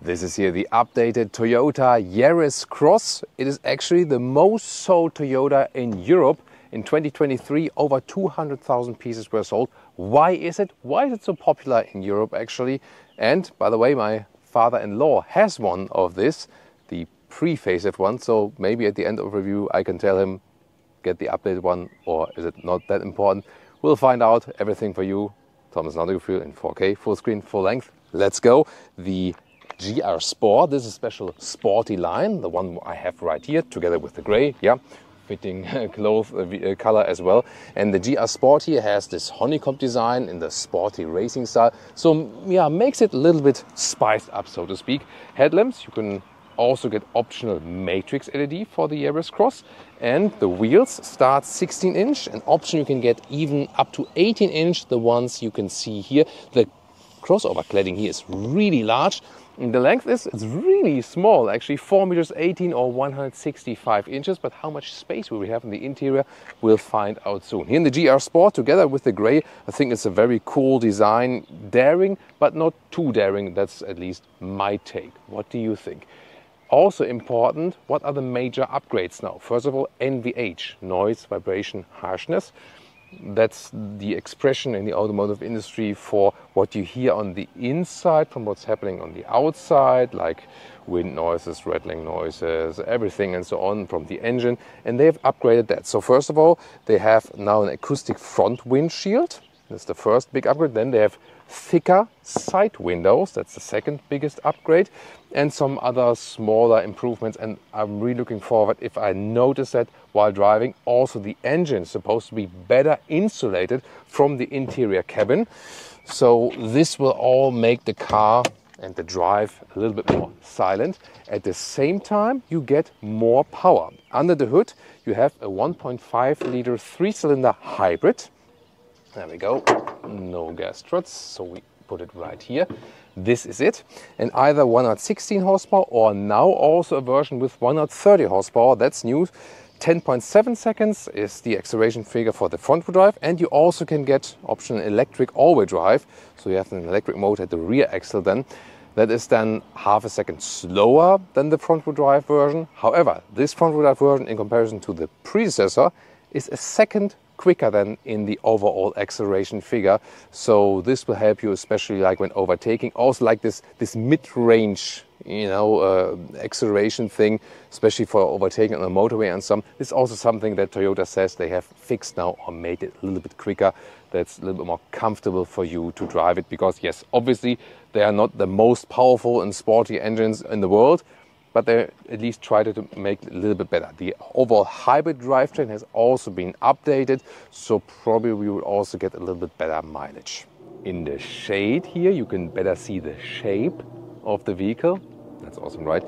This is here the updated Toyota Yaris Cross. It is actually the most sold Toyota in Europe. In 2023, over 200,000 pieces were sold. Why is it? Why is it so popular in Europe actually? And by the way, my father-in-law has one of this, the pre-facelift one. So maybe at the end of the review, I can tell him, get the updated one, or is it not that important? We'll find out. Everything for you. Thomas Nadegefühl in 4K, full screen, full length. Let's go. The GR Sport, this is a special sporty line, the one I have right here, together with the grey, yeah, fitting cloth color as well. And the GR Sport here has this honeycomb design in the sporty racing style. So yeah, makes it a little bit spiced up, so to speak. Headlamps, you can also get optional matrix LED for the Yaris Cross. And the wheels start 16-inch. An option you can get even up to 18-inch, the ones you can see here. The crossover cladding here is really large. And the length is it's really small, actually 4 meters 18 or 165 inches. But how much space will we have in the interior, we'll find out soon. Here in the GR Sport, together with the grey, I think it's a very cool design. Daring, but not too daring. That's at least my take. What do you think? Also important, what are the major upgrades now? First of all, NVH, noise, vibration, harshness. That's the expression in the automotive industry for what you hear on the inside from what's happening on the outside, like wind noises, rattling noises, everything and so on from the engine. And they've upgraded that. So first of all, they have now an acoustic front windshield. That's the first big upgrade. Then they have thicker side windows. That's the second biggest upgrade. And some other smaller improvements. And I'm really looking forward if I notice that while driving. Also, the engine is supposed to be better insulated from the interior cabin. So this will all make the car and the drive a little bit more silent. At the same time, you get more power. Under the hood, you have a 1.5 liter 3-cylinder hybrid. There we go, no gas struts, so we put it right here. This is it, and either 116 horsepower or now also a version with 130 horsepower, that's new. 10.7 seconds is the acceleration figure for the front wheel drive, and you also can get optional electric all-wheel drive, so you have an electric mode at the rear axle then. That is then half a second slower than the front wheel drive version. However, this front wheel drive version in comparison to the predecessor is a second quicker than in the overall acceleration figure. So this will help you especially like when overtaking, also like this mid-range, acceleration thing, especially for overtaking on the motorway and some. This is also something that Toyota says they have fixed now or made it a little bit quicker. That's a little bit more comfortable for you to drive it because yes, obviously they are not the most powerful and sporty engines in the world, but they at least tried to make it a little bit better. The overall hybrid drivetrain has also been updated, so probably we will also get a little bit better mileage. In the shade here, you can better see the shape of the vehicle. That's awesome, right?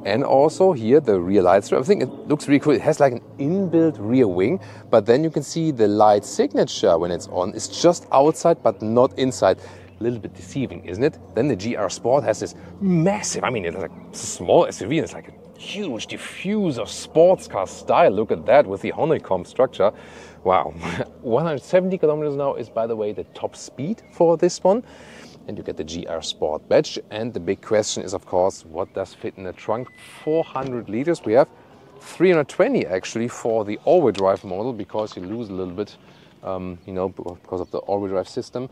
And also here, the rear light strip. I think it looks really cool. It has like an inbuilt rear wing, but then you can see the light signature when it's on. It's just outside, but not inside. A little bit deceiving, isn't it? Then the GR Sport has this massive, it's like a small SUV, and it's like a huge diffuser sports car style. Look at that with the honeycomb structure. Wow. 170 kilometers now is, by the way, the top speed for this one. And you get the GR Sport badge. And the big question is, of course, what does fit in the trunk? 400 liters. We have 320 actually for the all-wheel drive model because you lose a little bit, because of the all-wheel drive system.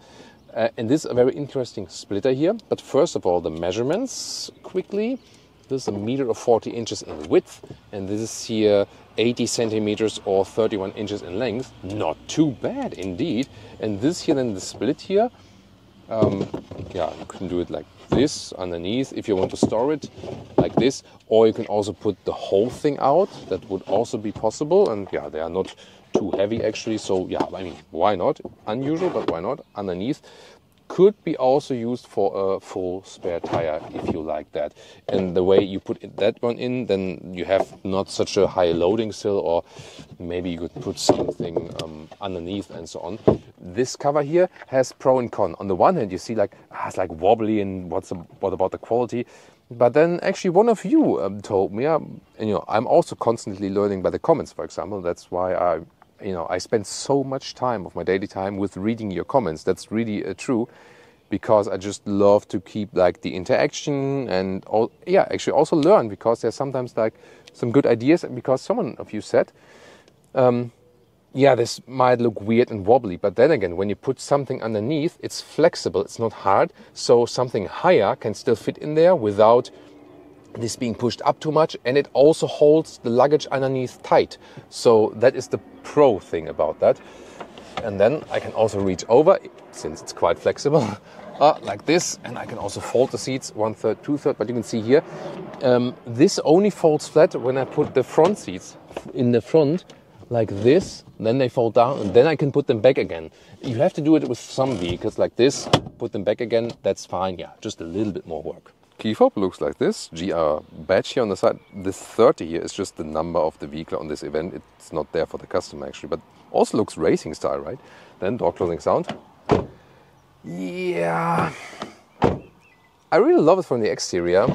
And this is a very interesting splitter here. But first of all, the measurements quickly. This is 1 meter or 40 inches in width. And this is here 80 centimeters or 31 inches in length. Not too bad indeed. And this here then the split here. You can do it like this underneath if you want to store it like this. Or you can also put the whole thing out. That would also be possible. And yeah, they are not too heavy actually, so yeah, why not? Unusual, but why not? Underneath could be also used for a full spare tire if you like that. And the way you put that one in, then you have not such a high loading still, or maybe you could put something underneath and so on. This cover here has pro and con. On the one hand, you see it's like wobbly, and what about the quality? But then actually one of you told me, and I'm also constantly learning by the comments, for example. That's why I spend so much time of my daily time with reading your comments. That's really true. because I just love to keep like the interaction and all, yeah, actually also learn, because there's sometimes like some good ideas, and because someone of you said, yeah, this might look weird and wobbly, but then again, when you put something underneath, it's flexible, it's not hard, so something higher can still fit in there without this being pushed up too much, and it also holds the luggage underneath tight. So that is the pro thing about that. And then I can also reach over, since it's quite flexible, like this, and I can also fold the seats 1/3, 2/3, but you can see here, this only folds flat when I put the front seats in the front, like this, then they fold down, and then I can put them back again. You have to do it with some vehicles like this, put them back again, that's fine, yeah, just a little bit more work. Key fob looks like this, GR badge here on the side. This 30 here is just the number of the vehicle on this event, it's not there for the customer actually, but also looks racing style, right? Then door closing sound. Yeah, I really love it from the exterior,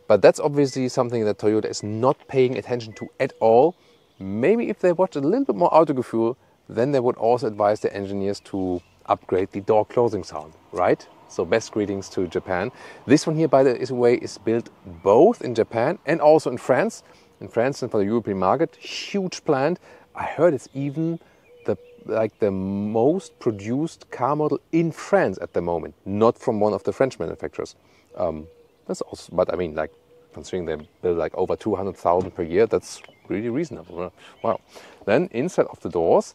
but that's obviously something that Toyota is not paying attention to at all. Maybe if they watch a little bit more Autogefühl, then they would also advise the engineers to upgrade the door closing sound, right? So best greetings to Japan. This one here, by the way, is built both in Japan and also in France. In France and for the European market, huge plant. I heard it's even the most produced car model in France at the moment, not from one of the French manufacturers. That's also, but I mean, like, considering they build like over 200,000 per year, that's really reasonable. Wow. Then inside of the doors,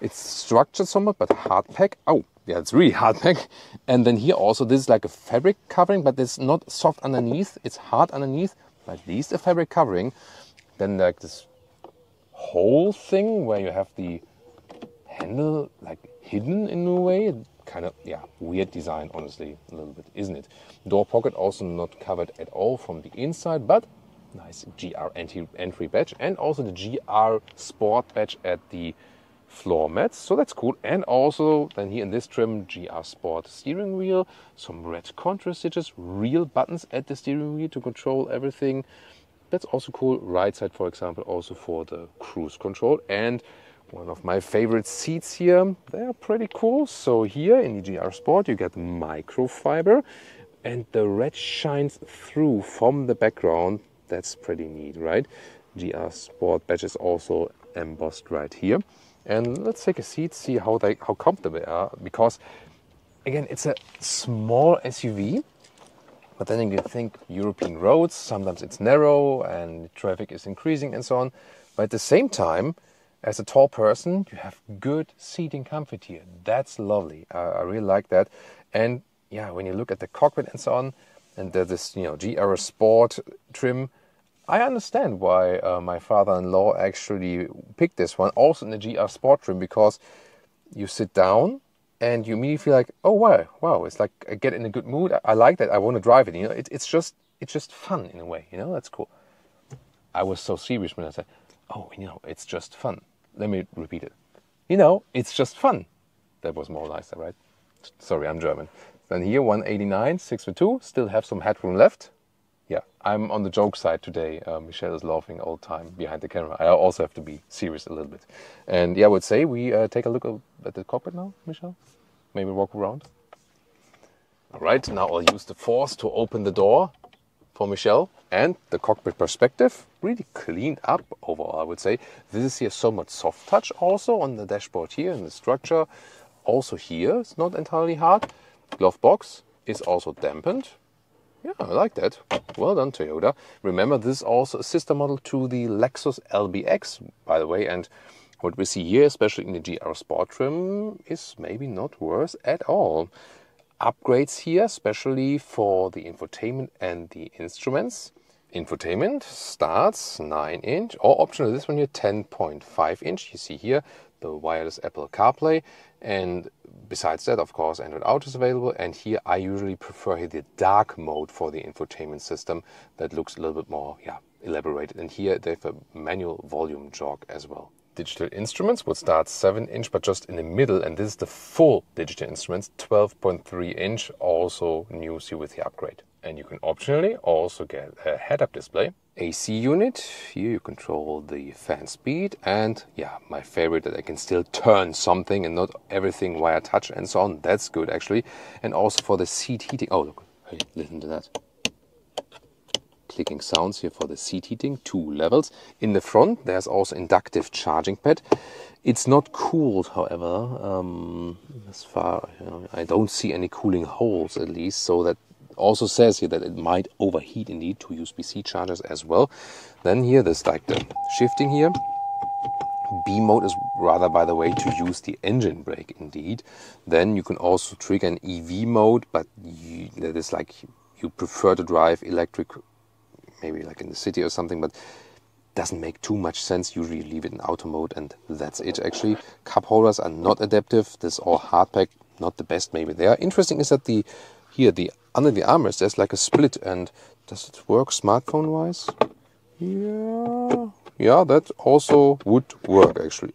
it's structured somewhat, but hard pack. Oh, yeah, it's really hard pack. And then here also, this is like a fabric covering, but it's not soft underneath. It's hard underneath, but at least a fabric covering. Then like this whole thing where you have the handle like hidden in a way. Kind of, yeah, weird design, honestly, a little bit, isn't it? Door pocket also not covered at all from the inside, but nice GR entry badge, and also the GR Sport badge at the floor mats, so that's cool. And also then here in this trim, GR Sport steering wheel, some red contrast stitches, real buttons at the steering wheel to control everything. That's also cool. Right side, for example, also for the cruise control. And one of my favorite seats here, they are pretty cool. So here in the GR Sport you get microfiber, and the red shines through from the background. That's pretty neat, right? GR Sport badge is also embossed right here. And let's take a seat, see how comfortable they are, because again, it's a small SUV, but then you think European roads, sometimes it's narrow and traffic is increasing and so on. But at the same time, as a tall person, you have good seating comfort here. That's lovely. I really like that. And yeah, when you look at the cockpit and so on, and this GR Sport trim, I understand why my father-in-law actually picked this one, also in the GR Sport trim, because you sit down and you immediately feel like, oh wow, it's like I get in a good mood. I like that. I want to drive it. It's just fun in a way. That's cool. I was so serious when I said, oh, it's just fun. Let me repeat it. It's just fun. That was more nicer, right? Sorry, I'm German. Then here, 189, 6'2", still have some headroom left. Yeah, I'm on the joke side today. Michelle is laughing all the time behind the camera. I also have to be serious a little bit. And yeah, I would say we take a look at the cockpit now, Michelle. Maybe walk around. All right, now I'll use the force to open the door for Michelle. And the cockpit perspective, really cleaned up overall, I would say. This is here so much soft touch also on the dashboard here in the structure. Also here, it's not entirely hard. Glove box is also dampened. Yeah, I like that. Well done, Toyota. Remember, this is also a sister model to the Lexus LBX, by the way. And what we see here, especially in the GR Sport trim, is maybe not worse at all. Upgrades here, especially for the infotainment and the instruments. Infotainment starts 9-inch, or optional this one here, 10.5-inch. You see here the wireless Apple CarPlay, and besides that, of course, Android Auto is available. And here I usually prefer the dark mode for the infotainment system that looks a little bit more elaborated. And here they have a manual volume jog as well. Digital instruments would start 7-inch, but just in the middle, and this is the full digital instruments, 12.3-inch, also new here with the upgrade. And you can optionally also get a head-up display. AC unit, here you control the fan speed, and yeah, my favorite, that I can still turn something and not everything via touch and so on. That's good actually. And also for the seat heating, oh look, hey, listen to that. Clicking sounds here for the seat heating, 2 levels. In the front there's also inductive charging pad. It's not cooled, however, as far, I don't see any cooling holes at least, so that also says here that it might overheat indeed, 2 USB-C chargers as well. Then here there's like the shifting here. B mode is rather, by the way, to use the engine brake indeed. Then you can also trigger an EV mode, but that is like you prefer to drive electric, maybe like in the city or something, but doesn't make too much sense. Usually you leave it in auto mode and that's it actually. Cup holders are not adaptive. This is all hard pack, not the best maybe there. Interesting is that under the armrest there's like a split, and does it work smartphone wise? Yeah, that also would work actually.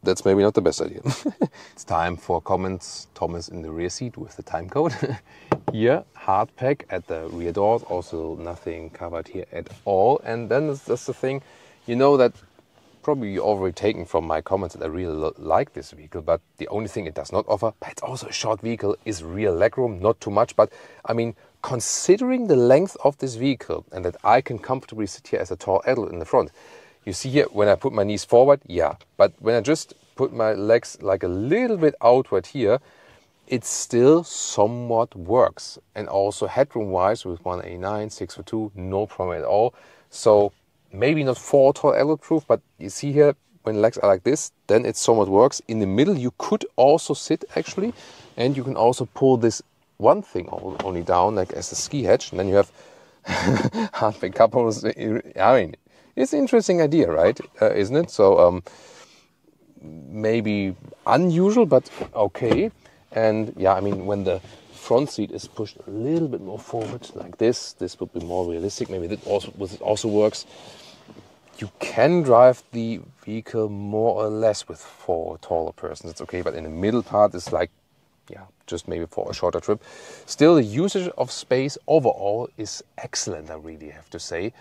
That's maybe not the best idea. It's time for comments. Thomas in the rear seat with the time code. Here, hard pack at the rear doors, also nothing covered here at all. And then that's the thing, you know that probably you already taken from my comments that I really like this vehicle, but the only thing it does not offer, but it's also a short vehicle, is rear legroom, not too much. But I mean, considering the length of this vehicle and that I can comfortably sit here as a tall adult in the front, you see here when I put my knees forward, yeah, but when I just put my legs like a little bit outward here, it still somewhat works. And also headroom wise with 189, 6'2", no problem at all. So maybe not for tall adult proof, but you see here when legs are like this, then it somewhat works. In the middle you could also sit actually, and you can also pull this one thing only down like as a ski hatch, and then you have half-back cup holders. I mean, it's an interesting idea, right? Isn't it? So maybe unusual, but okay. And yeah, I mean, when the front seat is pushed a little bit more forward like this would be more realistic. Maybe that also works. You can drive the vehicle more or less with 4 taller persons. It's okay, but in the middle part is like, yeah, just maybe for a shorter trip. Still, the usage of space overall is excellent, I really have to say.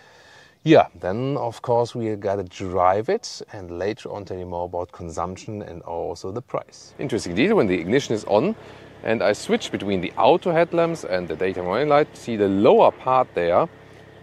Yeah, then of course we gotta drive it, and later on tell you more about consumption and also the price. Interesting detail, when the ignition is on and I switch between the auto headlamps and the daytime running light, see the lower part there,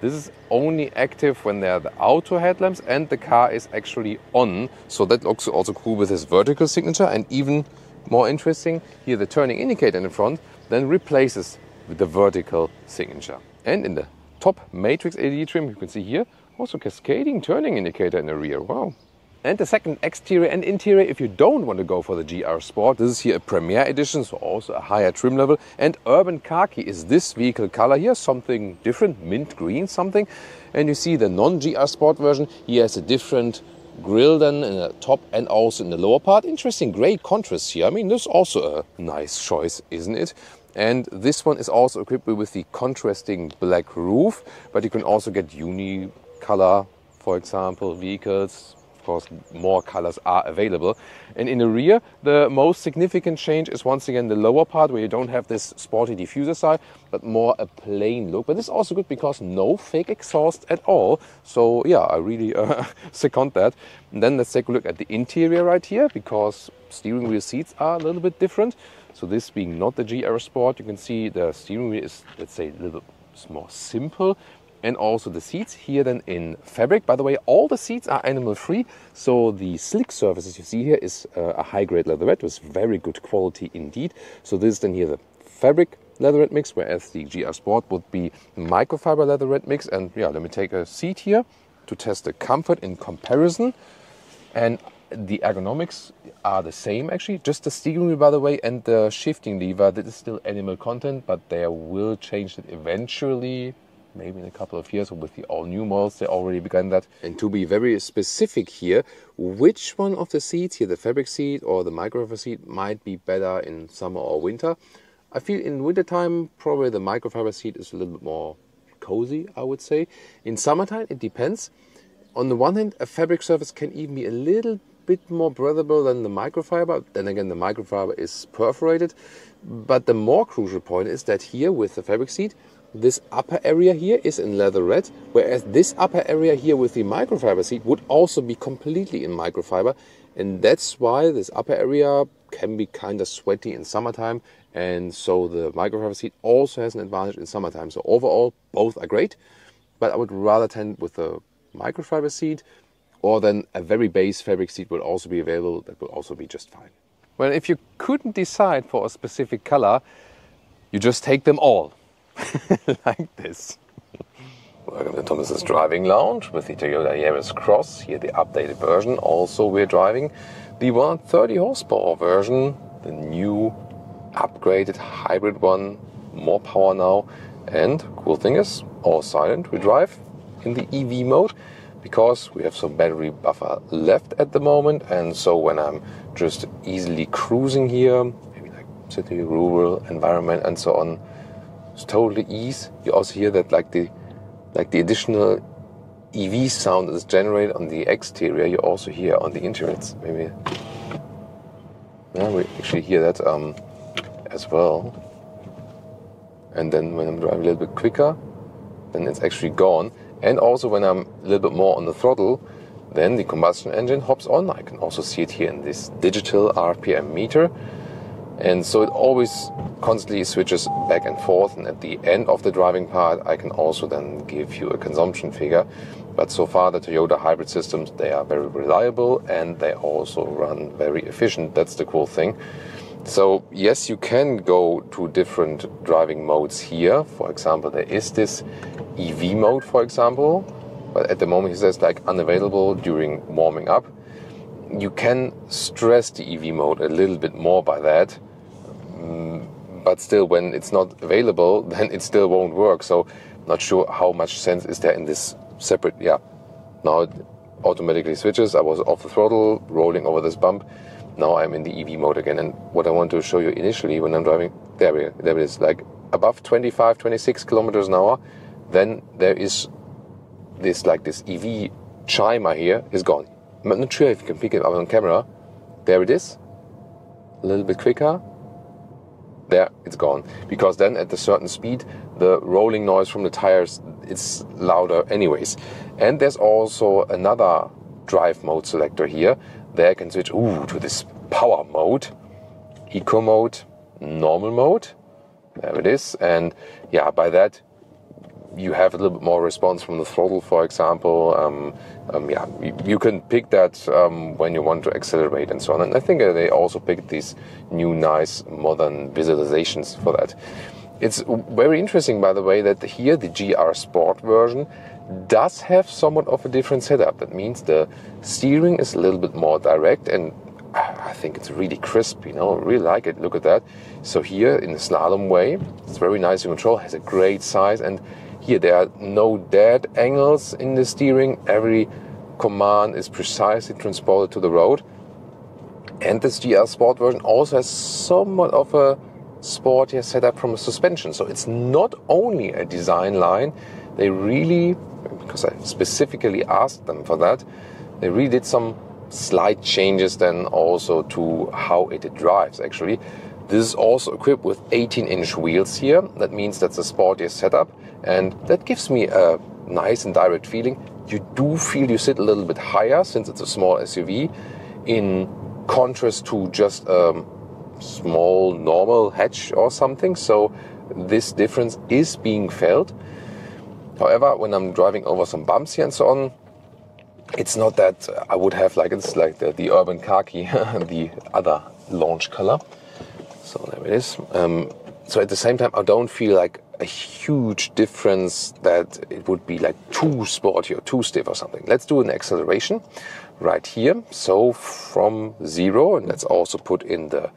this is only active when there are the auto headlamps and the car is actually on. So that looks also cool with this vertical signature, and even more interesting, here the turning indicator in the front then replaces with the vertical signature. And in the top matrix LED trim, you can see here also cascading turning indicator in the rear. Wow. And the second exterior and interior, if you don't want to go for the GR Sport, this is here a Premier Edition, so also a higher trim level. And Urban Khaki is this vehicle color here, something different, mint green something. And you see the non-GR Sport version, he has a different grille then in the top and also in the lower part. Interesting grey contrast here. I mean, this is also a nice choice, isn't it? And this one is also equipped with the contrasting black roof, but you can also get uni-color, for example, vehicles. Of course, more colors are available. And in the rear, the most significant change is once again the lower part, where you don't have this sporty diffuser side, but more a plain look. But this is also good because no fake exhaust at all. So yeah, I really second that. And then let's take a look at the interior right here, because steering wheel seats are a little bit different. So this being not the GR Sport, you can see the steering wheel is, let's say, a little more simple. And also the seats here then in fabric. By the way, all the seats are animal free. So the slick surfaces you see here is a high grade leatherette with very good quality indeed. So this is then here the fabric leatherette mix, whereas the GR Sport would be microfiber leatherette mix. And yeah, let me take a seat here to test the comfort in comparison. And the ergonomics are the same actually, just the steering wheel by the way, and the shifting lever, that is still animal content, but they will change it eventually. Maybe in a couple of years, or with the all-new models, they already began that. And to be very specific here, which one of the seats here, the fabric seat or the microfiber seat, might be better in summer or winter? I feel in wintertime, probably the microfiber seat is a little bit more cozy, I would say. In summertime, it depends. On the one hand, a fabric surface can even be a little bit more breathable than the microfiber. Then again, the microfiber is perforated. But the more crucial point is that here with the fabric seat, this upper area here is in leather red, whereas this upper area here with the microfiber seat would also be completely in microfiber, and that's why this upper area can be kind of sweaty in summertime, and so the microfiber seat also has an advantage in summertime. So overall, both are great, but I would rather tend with the microfiber seat, or then a very base fabric seat will also be available. That will also be just fine. Well, if you couldn't decide for a specific color, you just take them all. Like this. Welcome to Thomas's driving lounge with the Toyota Yaris Cross. Here the updated version. Also we're driving the 130 horsepower version, the new upgraded hybrid one, more power now. And cool thing is, all silent. We drive in the EV mode because we have some battery buffer left at the moment, and so when I'm just easily cruising here, maybe like city, rural environment and so on, it's totally ease. You also hear that like the additional EV sound is generated on the exterior. You also hear on the interior. It's maybe, yeah, we actually hear that as well. And then when I'm driving a little bit quicker, then it's actually gone. And also when I'm a little bit more on the throttle, then the combustion engine hops on. I can also see it here in this digital RPM meter. And so it always constantly switches back and forth, and at the end of the driving part I can also then give you a consumption figure. But so far the Toyota hybrid systems, they are very reliable and they also run very efficient. That's the cool thing. So yes, you can go to different driving modes here. For example, there is this EV mode, for example, but at the moment it says like unavailable during warming up. You can stress the EV mode a little bit more by that. But still, when it's not available, then it still won't work. So not sure how much sense is there in this separate, yeah. Now it automatically switches. I was off the throttle, rolling over this bump. Now I'm in the EV mode again. And what I want to show you initially when I'm driving, there it is, like above 25, 26 kilometers an hour, then there is this, like this EV chimer here is gone. I'm not sure if you can pick it up on camera. There it is. A little bit quicker. There, it's gone. Because then at a certain speed, the rolling noise from the tires, it's louder anyways. And there's also another drive mode selector here. There I can switch to this power mode, eco mode, normal mode. There it is. And yeah, by that, you have a little bit more response from the throttle, for example. Yeah, you can pick that when you want to accelerate and so on. And I think they also picked these new nice modern visualizations for that. It's very interesting, by the way, that here the GR Sport version does have somewhat of a different setup. That means the steering is a little bit more direct, and I think it's really crisp, you know, I really like it. Look at that. So here in the slalom way, it's very nice to control, has a great size, and here there are no dead angles in the steering. Every command is precisely transported to the road. And this GR Sport version also has somewhat of a sportier setup from a suspension. So it's not only a design line. They really, because I specifically asked them for that, they really did some slight changes then also to how it drives actually. This is also equipped with 18-inch wheels here. That means that's a sportier setup, and that gives me a nice and direct feeling. You do feel you sit a little bit higher since it's a small SUV, in contrast to just a small normal hatch or something. So this difference is being felt. However, when I'm driving over some bumps here and so on, it's not that I would have like, it's like the urban khaki, the other launch color. So there it is. So at the same time, I don't feel like a huge difference that it would be like too sporty or too stiff or something. Let's do an acceleration right here. So from 0, and let's also put in the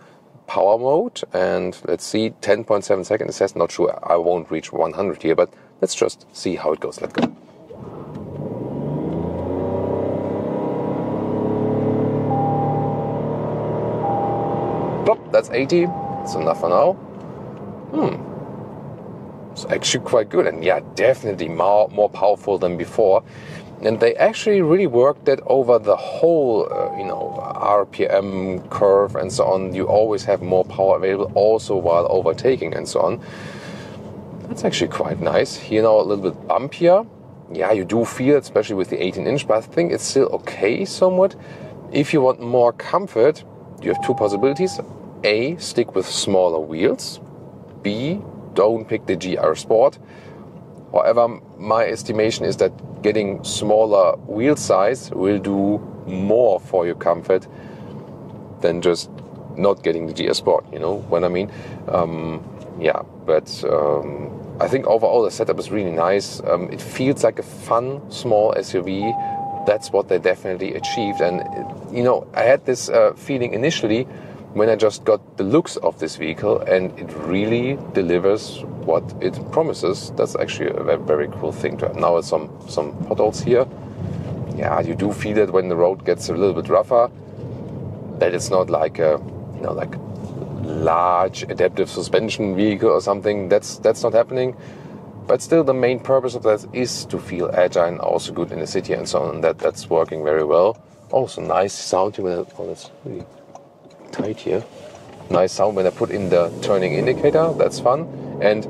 power mode, and let's see, 10.7 seconds. It says, not sure, I won't reach 100 here, but let's just see how it goes. Let's go. Plop, that's 80. It's enough for now. It's actually quite good, and yeah, definitely more powerful than before. And they actually really worked that over the whole, RPM curve and so on. You always have more power available, also while overtaking and so on. That's actually quite nice. Here now a little bit bumpier. Yeah, you do feel it, especially with the 18-inch, but I think it's still okay somewhat. If you want more comfort, you have two possibilities. A, stick with smaller wheels. B, don't pick the GR Sport. However, my estimation is that getting smaller wheel size will do more for your comfort than just not getting the GR Sport, you know what I mean? Yeah, but I think overall the setup is really nice. It feels like a fun, small SUV. That's what they definitely achieved. And, you know, I had this feeling initially when I just got the looks of this vehicle, and it really delivers what it promises. That's actually a very, very cool thing to have. Now it's some potholes here. Yeah, you do feel it when the road gets a little bit rougher, that it's not like a, you know, like large adaptive suspension vehicle or something. That's not happening. But still, the main purpose of that is to feel agile and also good in the city and so on. And that's working very well. Also, nice sound when it's really tight here. Nice sound when I put in the turning indicator. That's fun. And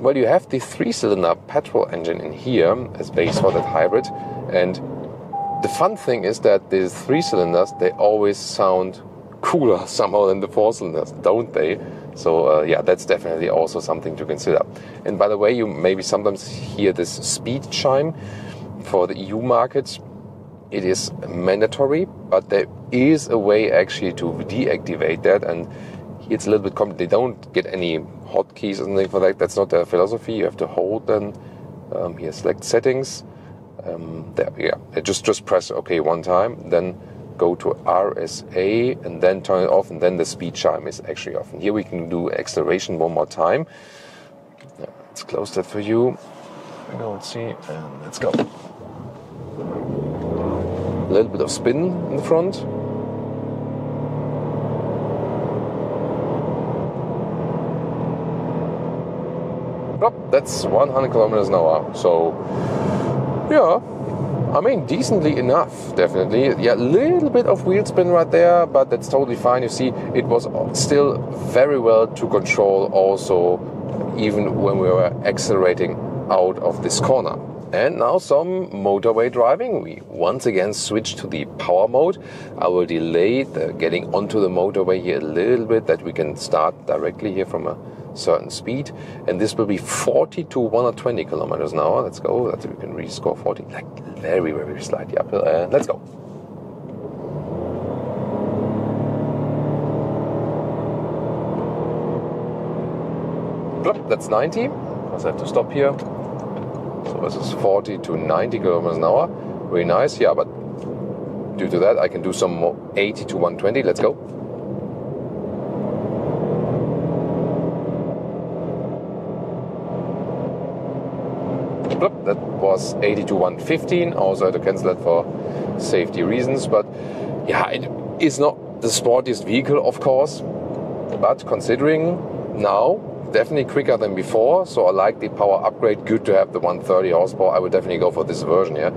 well, you have the 3-cylinder petrol engine in here as base for that hybrid. And the fun thing is that the 3 cylinders, they always sound cooler somehow than the 4 cylinders, don't they? So yeah, that's definitely also something to consider. And by the way, you maybe sometimes hear this speed chime. For the EU market, it is mandatory, but there is a way actually to deactivate that, and it's a little bit complicated. They don't get any hotkeys or anything for that. That's not their philosophy. You have to hold them. Here, select settings. There, yeah, just press OK one time, then go to RSA and then turn it off, and then the speed chime is actually off. And here we can do acceleration one more time. Let's close that for you. Let's see, and let's go. A little bit of spin in the front. Oh, that's 100 kilometers an hour. So, yeah, I mean, decently enough, definitely. Yeah, a little bit of wheel spin right there, but that's totally fine. You see, it was still very well to control also, even when we were accelerating out of this corner. And now some motorway driving. We once again switch to the power mode. I will delay the getting onto the motorway here a little bit, that we can start directly here from a certain speed. And this will be 40 to 120 kilometers an hour. Let's go. That we can rescore 40, like very, very slightly uphill. Let's go. That's 90. I have to stop here. So this is 40 to 90 kilometers an hour. Very nice, yeah, but due to that I can do some more 80 to 120. Let's go. That was 80 to 115. Also had to cancel that for safety reasons. But yeah, it is not the sportiest vehicle, of course. But considering now, definitely quicker than before, so I like the power upgrade. Good to have the 130 horsepower. I would definitely go for this version here.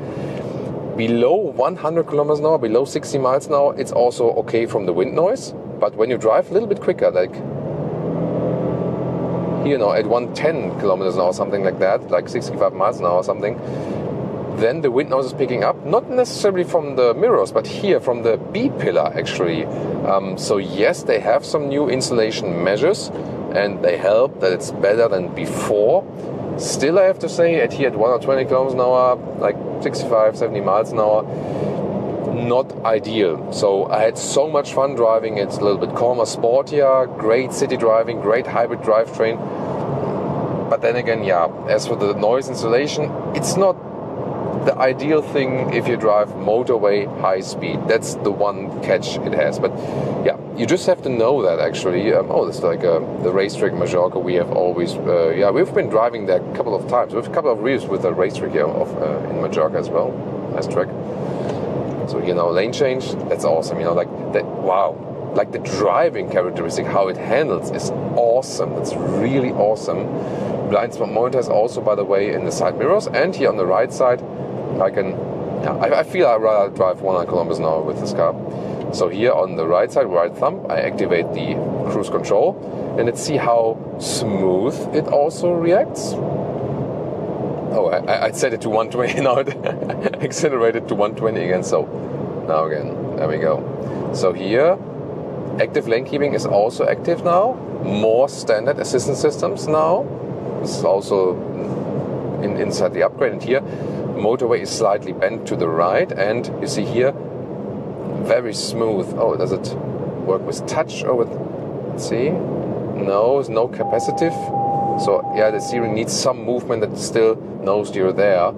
Below 100 kilometers an hour, below 60 miles an hour, it's also okay from the wind noise. But when you drive a little bit quicker, like here now at 110 kilometers an hour, something like that, like 65 miles an hour or something, then the wind noise is picking up, not necessarily from the mirrors, but here from the B pillar actually. So yes, they have some new insulation measures, and they help that it's better than before. Still, I have to say, at 120 kilometers an hour, like 65, 70 miles an hour, not ideal. So I had so much fun driving. It's a little bit calmer, sportier, great city driving, great hybrid drivetrain. But then again, yeah, as for the noise insulation, it's not the ideal thing if you drive motorway high speed. That's the one catch it has. But yeah, you just have to know that actually. This is like the racetrack Mallorca. We have always, we've been driving there a couple of times. We have a couple of reviews with the racetrack here in Mallorca as well. Nice track. So here now lane change. That's awesome. You know, like that. Wow. Like the driving characteristic, how it handles is awesome. It's really awesome. Blind spot monitor is also, by the way, in the side mirrors, and here on the right side, I feel I'd rather drive 100 kilometers an hour with this car. So here on the right side, right thumb, I activate the cruise control, and let's see how smooth it also reacts. Oh, I set it to 120, now it accelerated to 120 again, so now again, there we go. So here, active lane keeping is also active now, more standard assistance systems now. This is also inside the upgrade, and here, motorway is slightly bent to the right, and you see here, very smooth. Oh, does it work with touch or with, let's see, no capacitive. So yeah, the steering needs some movement that still knows you're there.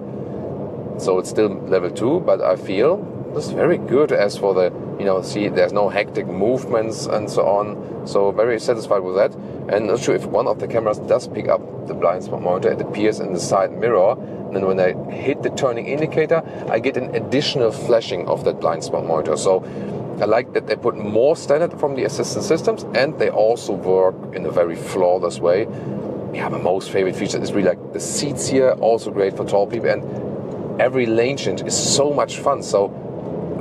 So it's still level 2, but I feel this is very good as for the, see, there's no hectic movements and so on. So very satisfied with that. And not sure if one of the cameras does pick up the blind spot monitor. It appears in the side mirror. And then when I hit the turning indicator, I get an additional flashing of that blind spot monitor. So I like that they put more standard from the assistance systems, and they also work in a very flawless way. Yeah, my most favorite feature is really like the seats here, also great for tall people, and every lane change is so much fun. So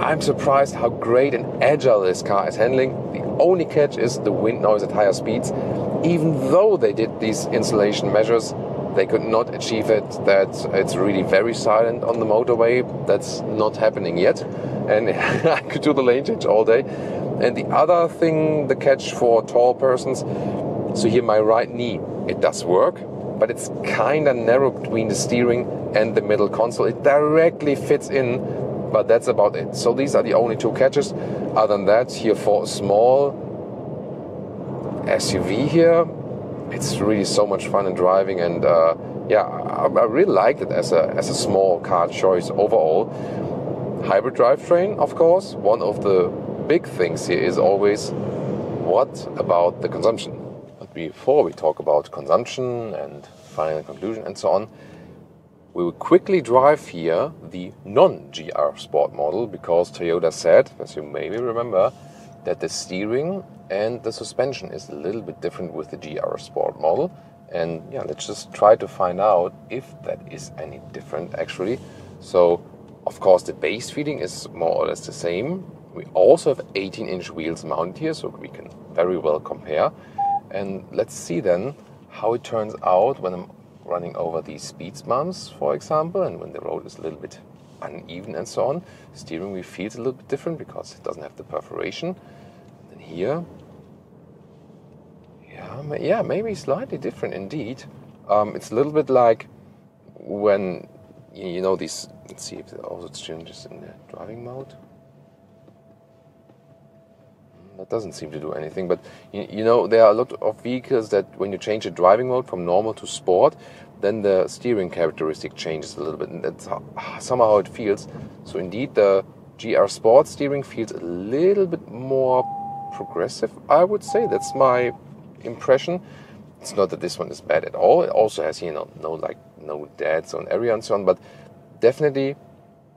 I'm surprised how great and agile this car is handling. The only catch is the wind noise at higher speeds. Even though they did these insulation measures, they could not achieve it, that it's really very silent on the motorway. That's not happening yet. And I could do the lane change all day. And the other thing, the catch for tall persons, so here my right knee, it does work, but it's kind of narrow between the steering and the middle console. It directly fits in, but that's about it. So these are the only two catches. Other than that, here for a small SUV here, it's really so much fun in driving, and yeah, I really like it as a small car choice overall. Hybrid drivetrain, of course. One of the big things here is always, what about the consumption? But before we talk about consumption and final conclusion and so on, we will quickly drive here the non-GR Sport model, because Toyota said, as you maybe remember, that the steering and the suspension is a little bit different with the GR Sport model. And yeah, let's just try to find out if that is any different actually. So, of course, the base feeling is more or less the same. We also have 18-inch wheels mounted here, so we can very well compare. And let's see then how it turns out when I'm running over these speed bumps, for example, and when the road is a little bit uneven and so on. Steering wheel feels a little bit different because it doesn't have the perforation. And then here, yeah, maybe slightly different indeed. It's a little bit like when, these, let's see if it also changes in the driving mode. That doesn't seem to do anything, but there are a lot of vehicles that when you change the driving mode from normal to sport, then the steering characteristic changes a little bit, and that's somehow how it feels. So indeed, the GR Sport steering feels a little bit more progressive, I would say. That's my impression. It's not that this one is bad at all. It also has, no dead zone area and so on, but definitely,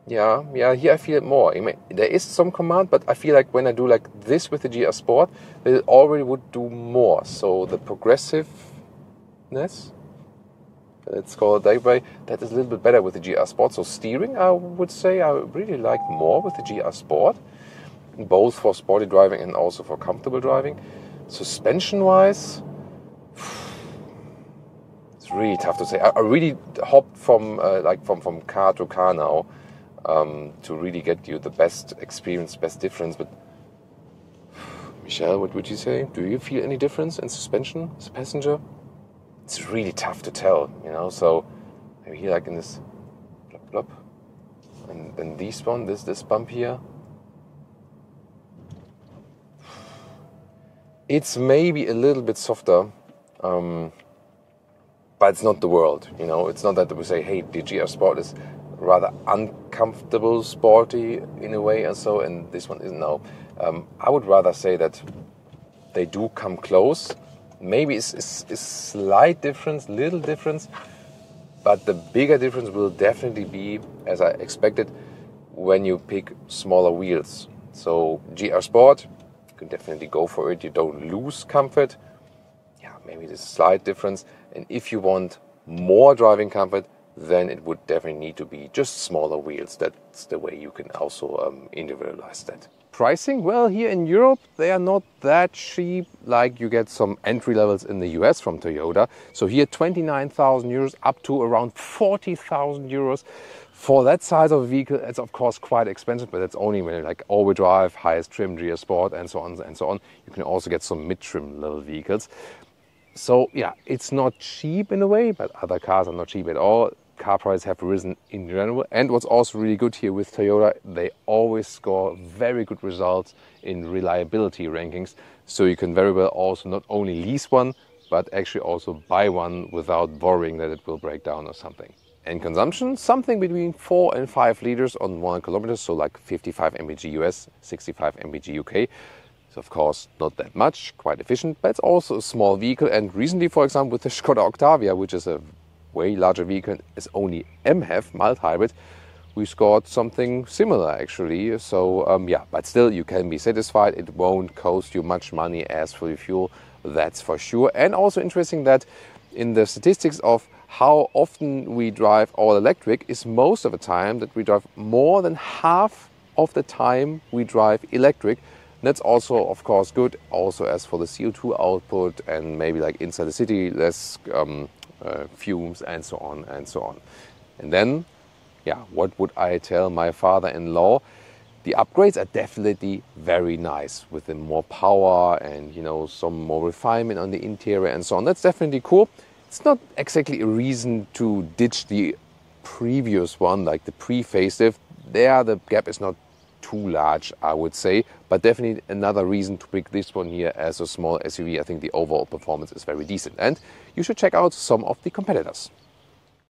yeah, here I feel it more. I mean, there is some command, but I feel like when I do like this with the GR Sport, it already would do more. So the progressiveness, let's call it that way, that is a little bit better with the GR Sport. So steering, I would say I really like more with the GR Sport, both for sporty driving and also for comfortable driving. Suspension-wise, it's really tough to say. I really hopped from car to car now to really get you the best experience, best difference. But Michelle, what would you say? Do you feel any difference in suspension as a passenger? It's really tough to tell, So maybe here, like in this blop blop, and then this one, this bump here. It's maybe a little bit softer, but it's not the world, It's not that we say, hey, the GR Sport is rather uncomfortable, sporty in a way, and so, and this one isn't. No, I would rather say that they do come close. Maybe it's slight difference, little difference, but the bigger difference will definitely be, as I expected, when you pick smaller wheels. So GR Sport, you can definitely go for it. You don't lose comfort. Yeah, maybe there's a slight difference. And if you want more driving comfort, then it would definitely need to be just smaller wheels. That's the way you can also individualize that. Pricing? Well, here in Europe, they are not that cheap like you get some entry levels in the US from Toyota. So here 29,000 euros up to around 40,000 euros. For that size of a vehicle, it's of course quite expensive, but it's only when like all-wheel drive, highest trim, GR Sport, and so on and so on. You can also get some mid-trim level vehicles. So yeah, it's not cheap in a way, but other cars are not cheap at all. Car prices have risen in general. And what's also really good here with Toyota, they always score very good results in reliability rankings. So you can very well also not only lease one, but actually also buy one without worrying that it will break down or something. And consumption, something between 4 and 5 liters on 100 kilometers, so like 55 mpg US, 65 mpg UK. So of course not that much, quite efficient, but it's also a small vehicle. And recently, for example, with the Skoda Octavia, which is a way larger vehicle, is only MHEV, mild hybrid, we scored something similar actually. So yeah, but still you can be satisfied. It won't cost you much money as for the fuel, that's for sure. And also interesting that in the statistics of how often we drive all electric is most of the time that we drive more than half of the time we drive electric. And that's also of course good, also as for the CO2 output and maybe like inside the city less fumes and so on and so on. And then, yeah, what would I tell my father-in-law? The upgrades are definitely very nice with the more power and, you know, some more refinement on the interior and so on. That's definitely cool. It's not exactly a reason to ditch the previous one, like the pre-facelift. There the gap is not too large, I would say, but definitely another reason to pick this one here as a small SUV. I think the overall performance is very decent, and you should check out some of the competitors.